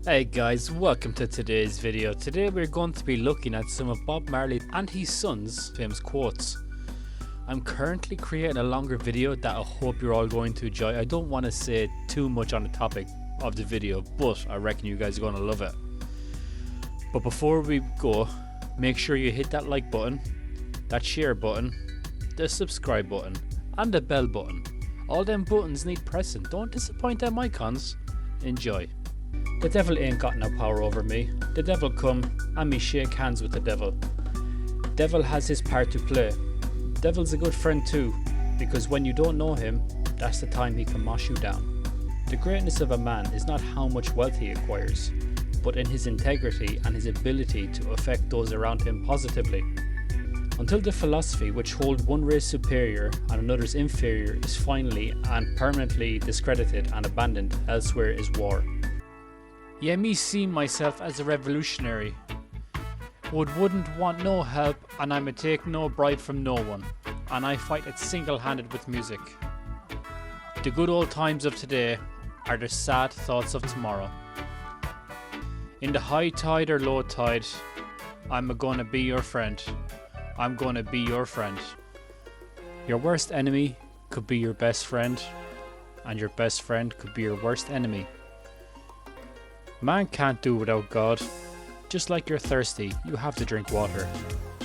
Hey guys, welcome to today's video. Today we're going to be looking at some of Bob Marley and his son's famous quotes. I'm currently creating a longer video that I hope you're all going to enjoy. I don't want to say too much on the topic of the video, but I reckon you guys are going to love it. But before we go, make sure you hit that like button, that share button, the subscribe button, and the bell button. All them buttons need pressing. Don't disappoint them icons. Enjoy. The devil ain't got no power over me. The devil come and me shake hands with the devil. Devil has his part to play. Devil's a good friend too, because when you don't know him, that's the time he can mash you down. The greatness of a man is not how much wealth he acquires, but in his integrity and his ability to affect those around him positively. Until the philosophy which holds one race superior and another's inferior is finally and permanently discredited and abandoned, elsewhere is war. Yeah, me see myself as a revolutionary. Wouldn't want no help, and I'ma take no bribe from no one, and I fight it single-handed with music. The good old times of today are the sad thoughts of tomorrow. In the high tide or low tide, I'm gonna be your friend. I'm gonna be your friend. Your worst enemy could be your best friend, and your best friend could be your worst enemy. Man can't do without God. Just like you're thirsty, you have to drink water.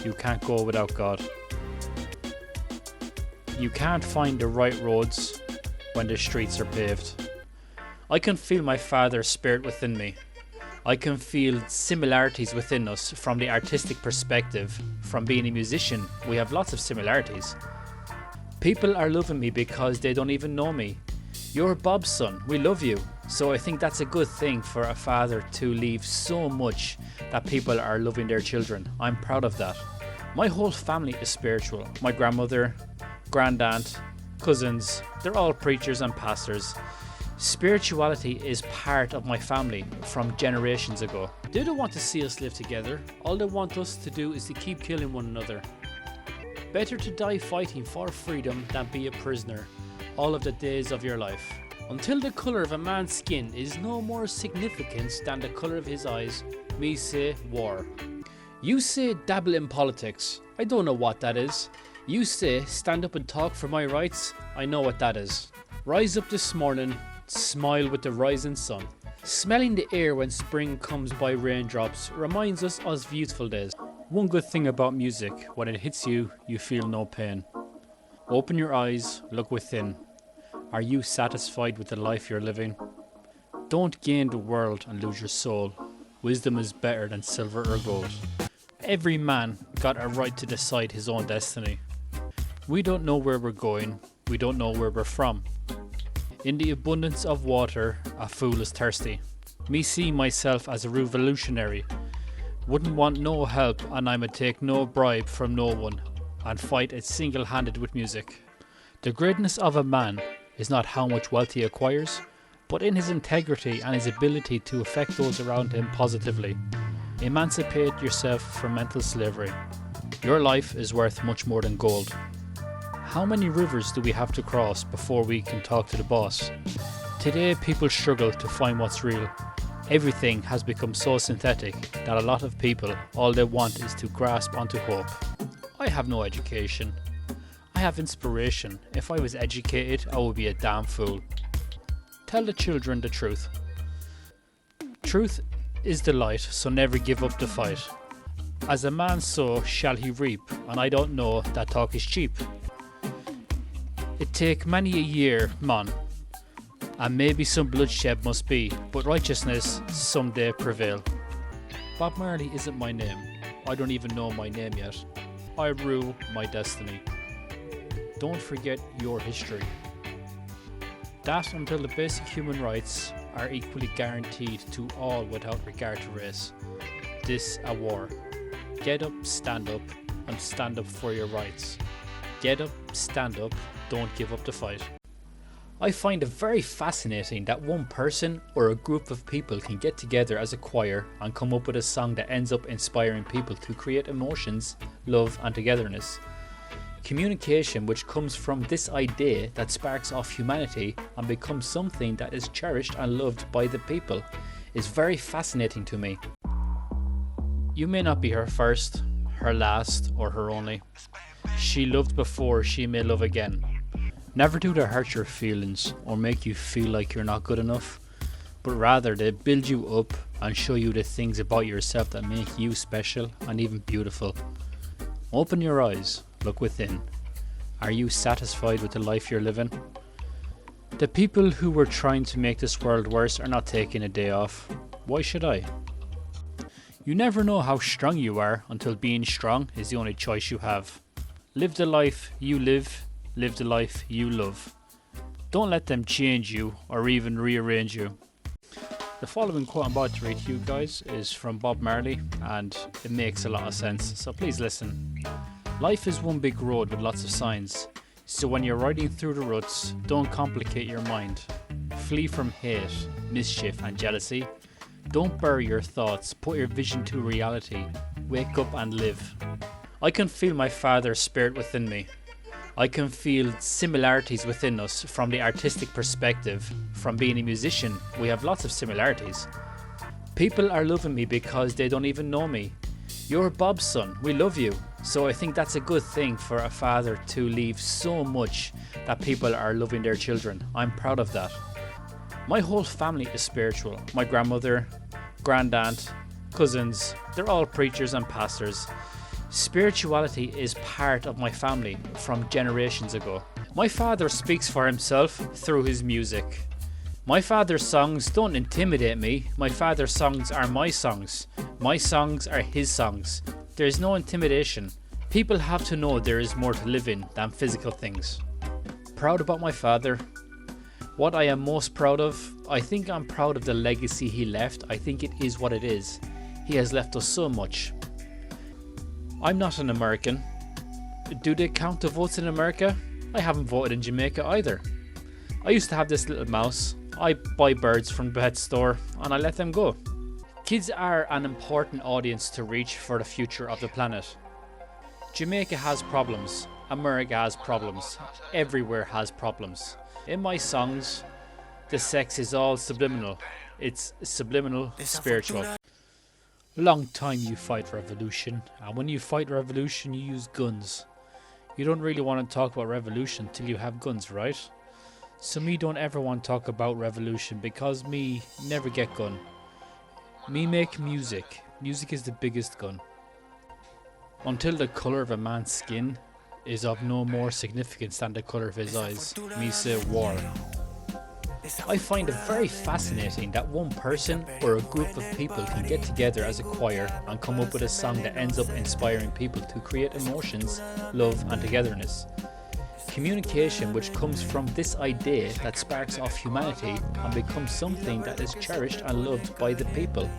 You can't go without God. You can't find the right roads when the streets are paved. I can feel my Father's spirit within me. I can feel similarities within us from the artistic perspective. From being a musician, we have lots of similarities. People are loving me because they don't even know me. You're Bob's son, we love you. So I think that's a good thing for a father to leave so much that people are loving their children. I'm proud of that. My whole family is spiritual. My grandmother, grandaunt, cousins, they're all preachers and pastors. Spirituality is part of my family from generations ago. They don't want to see us live together. All they want us to do is to keep killing one another. Better to die fighting for freedom than be a prisoner all of the days of your life. Until the colour of a man's skin is no more significant than the colour of his eyes, me say war. You say dabble in politics. I don't know what that is. You say stand up and talk for my rights. I know what that is. Rise up this morning, smile with the rising sun. Smelling the air when spring comes by raindrops reminds us of youthful days. One good thing about music, when it hits you, you feel no pain. Open your eyes, look within. Are you satisfied with the life you're living? Don't gain the world and lose your soul. Wisdom is better than silver or gold. Every man got a right to decide his own destiny. We don't know where we're going. We don't know where we're from. In the abundance of water, a fool is thirsty. Me see myself as a revolutionary. Wouldn't want no help, and I'ma take no bribe from no one, and fight it single-handed with music. The greatness of a man is not how much wealth he acquires, but in his integrity and his ability to affect those around him positively. Emancipate yourself from mental slavery. Your life is worth much more than gold. How many rivers do we have to cross before we can talk to the boss? Today people struggle to find what's real. Everything has become so synthetic that a lot of people, all they want is to grasp onto hope. I have no education. I have inspiration. If I was educated, I would be a damn fool. Tell the children the truth. Truth is the light, so never give up the fight. As a man sow shall he reap, and I don't know that talk is cheap. It take many a year, man, and maybe some bloodshed must be, but righteousness someday prevail. Bob Marley isn't my name. I don't even know my name yet. I rule my destiny. Don't forget your history. That until the basic human rights are equally guaranteed to all without regard to race. This a war. Get up, and stand up for your rights. Get up, stand up, don't give up the fight. I find it very fascinating that one person or a group of people can get together as a choir and come up with a song that ends up inspiring people to create emotions, love and togetherness. Communication which comes from this idea that sparks off humanity and becomes something that is cherished and loved by the people is very fascinating to me. You may not be her first, her last, or her only. She loved before, she may love again. Never do they hurt your feelings or make you feel like you're not good enough, but rather they build you up and show you the things about yourself that make you special and even beautiful. Open your eyes, look within. Are you satisfied with the life you're living? The people who were trying to make this world worse are not taking a day off. Why should I? You never know how strong you are until being strong is the only choice you have. Live the life you live the life you love. Don't let them change you or even rearrange you. The following quote I'm about to read to you guys is from Bob Marley, and it makes a lot of sense, so please listen. Life is one big road with lots of signs, so when you're riding through the ruts, don't complicate your mind. Flee from hate, mischief and jealousy. Don't bury your thoughts, put your vision to reality. Wake up and live. I can feel my father's spirit within me. I can feel similarities within us from the artistic perspective. From being a musician, we have lots of similarities. People are loving me because they don't even know me. You're Bob's son, we love you. So I think that's a good thing for a father to leave so much that people are loving their children. I'm proud of that. My whole family is spiritual. My grandmother, grandaunt, cousins, they're all preachers and pastors. Spirituality is part of my family from generations ago. My father speaks for himself through his music. My father's songs don't intimidate me. My father's songs are my songs. My songs are his songs. There's no intimidation. People have to know there is more to living than physical things. Proud about my father. What I am most proud of, I think I'm proud of the legacy he left. I think it is what it is. He has left us so much. I'm not an American. Do they count the votes in America? I haven't voted in Jamaica either. I used to have this little mouse. I buy birds from the pet store and I let them go. Kids are an important audience to reach for the future of the planet. Jamaica has problems. America has problems. Everywhere has problems. In my songs, the sex is all subliminal. It's subliminal spiritual. Long time you fight revolution, and when you fight revolution you use guns. You don't really want to talk about revolution till you have guns, right? So me don't ever want to talk about revolution because me never get gun. Me make music. Music is the biggest gun. Until the colour of a man's skin is of no more significance than the colour of his eyes, me say war. I find it very fascinating that one person or a group of people can get together as a choir and come up with a song that ends up inspiring people to create emotions, love and togetherness. Communication which comes from this idea that sparks off humanity and becomes something that is cherished and loved by the people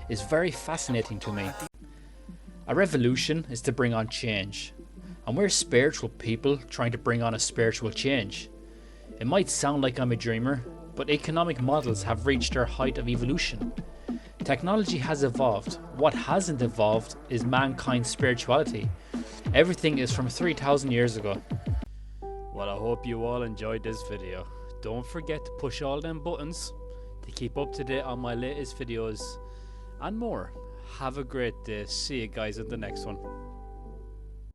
is very fascinating to me. A revolution is to bring on change, and we're spiritual people trying to bring on a spiritual change. It might sound like I'm a dreamer, but economic models have reached their height of evolution. Technology has evolved. What hasn't evolved is mankind's spirituality. Everything is from 3,000 years ago. Well, I hope you all enjoyed this video. Don't forget to push all them buttons to keep up to date on my latest videos and more. Have a great day. See you guys in the next one.